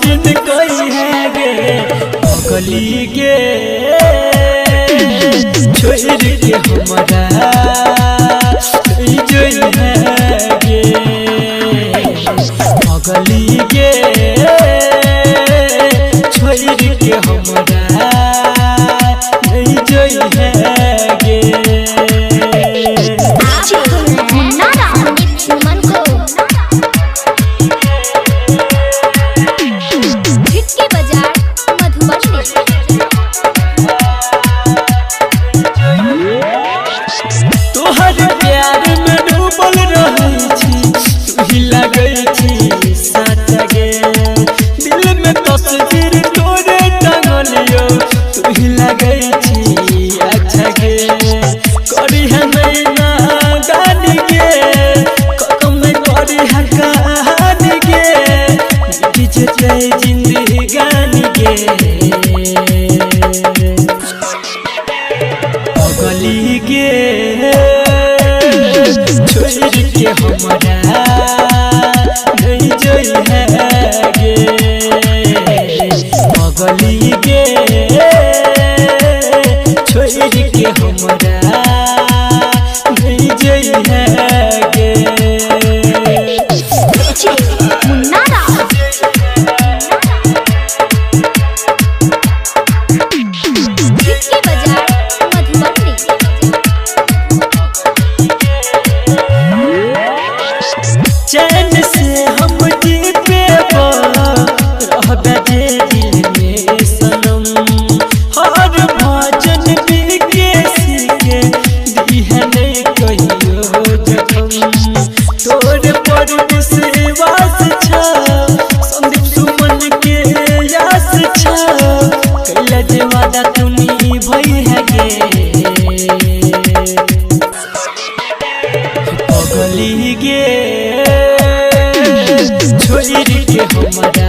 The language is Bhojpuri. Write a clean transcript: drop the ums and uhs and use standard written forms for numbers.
मरन कोई है गे पगली गे छोड़ के हमारा जोई है गे पगली गे छोड़ के हमारा जोई है गे। तोहर प्यार में डूबल रही तू ही लगई थी साथ गे दिल में तस्वीर तोरे टंगलियो तू ही लगई थी अच्छा गे करी है नहीं ना गानी गे कदम में करी है कहानी गे जिते जिंदगी गानी गे पगली गे छोड़ के हमारा नहीं जोई है गे पगली गे छोड़ के हमारा नहीं जोई है गे। चैन से हम जी पे रहबे जे दिल में सनम हर भजन भी के सीखे दी है नहीं कहियो जखम तोर पर विश्वास छ संदीप सुमन के यास छ कैला जे वादा तूनी भई है गे पगली गे छोड़ के हमारा